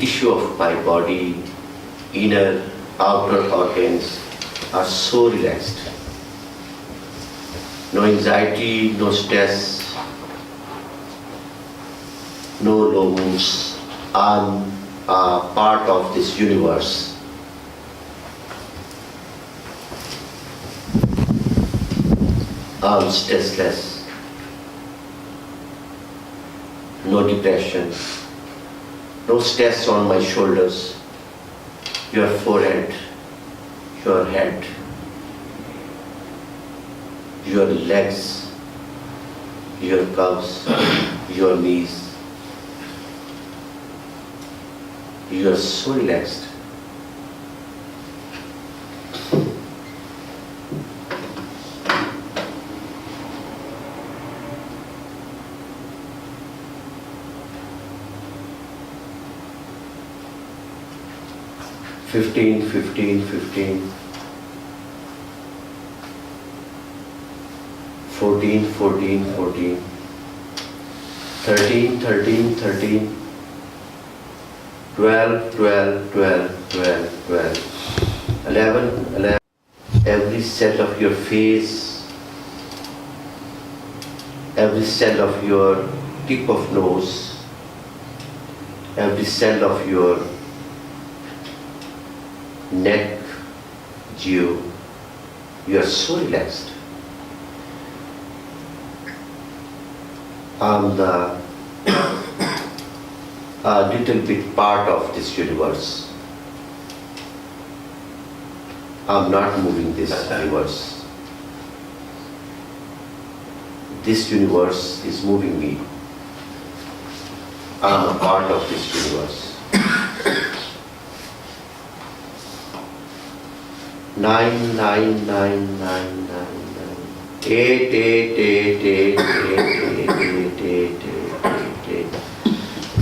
tissue of my body, inner, outer organs are so relaxed. No anxiety, no stress, no low moods. I'm a part of this universe. I'm stressless. No depression. No stress on my shoulders, your forehead, your head, your legs, your calves, your knees. You are so relaxed. Fifteen, 14, 13, 12, 11. Every cell of your face, every cell of your tip of nose, every cell of your neck, you are so relaxed. I'm the a little bit part of this universe. I'm not moving this universe. This universe is moving me. I'm a part of this universe. 9, 9, 9, 9, 9, 8, 8, 8, 8, 8, 8, 8, 8,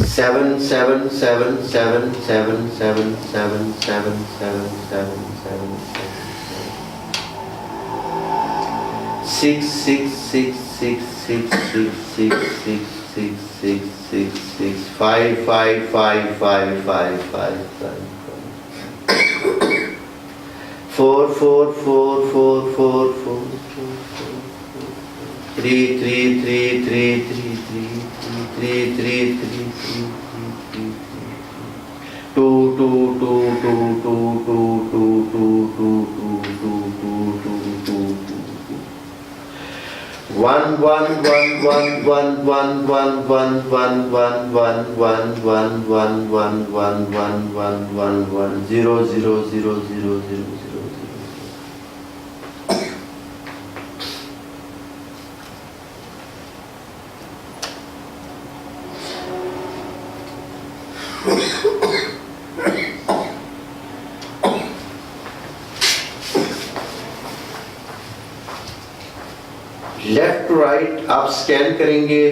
7, 7, 7, 7, 7, 7, 7, 7, 7, 6, 6, 6, 6, 6, 6, 6, 6, 6, 6, 6, 6, 5, 5, 5, 5, 5, 5, 5. 4, 4, 4, 4, 4, 4, 3, 3, 3, 3, 3, 3, 3, 3, 3, 2, 2, 2, 2, 2, 2, 2, 2, 2, 1, 1, 1, 1, 1, 1, 1, 1, 1, 1, 1, 1, 1, 1, 1, 1, 1, 1, 1, 1, 0, 0, 0, 0, 0. Left to right आप scan करेंगे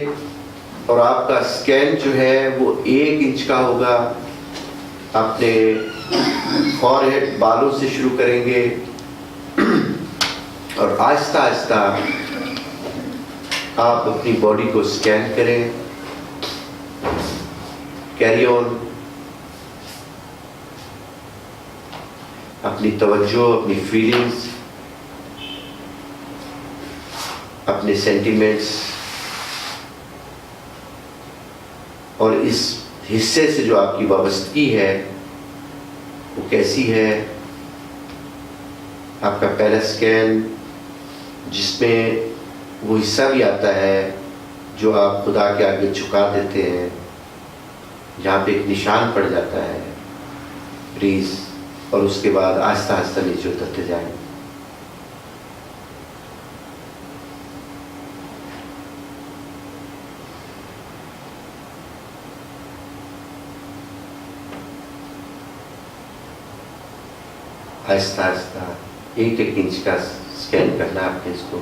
और आपका scan जो है वो 1 inch का होगा। अपने फॉरहेड बालों से शुरू करेंगे और आहिस्ता आहिस्ता आप अपनी बॉडी को स्कैन करें। Carry on. अपनी तवज्जो, अपनी फीलिंग्स, अपने सेंटिमेंट्स और इस हिस्से से जो आपकी वाबस्तगी है वो कैसी है। आपका पहला स्कैन जिसमें वो हिस्सा भी आता है जो आप खुदा के आगे झुका देते हैं, जहाँ पे एक निशान पड़ जाता है प्लीज, और उसके बाद आहिस्ता आहिस्ता नीचे उतरते जाएं। आहिस्ता आहिस्ता 1-1 इंच का स्कैन करना है आपने इसको।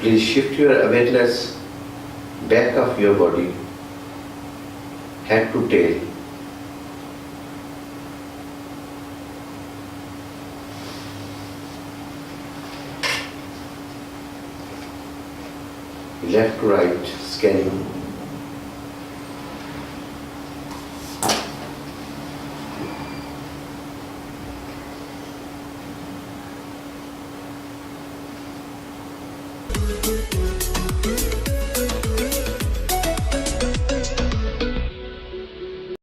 Please shift your awareness back of your body, head to tail. Left to right, scanning.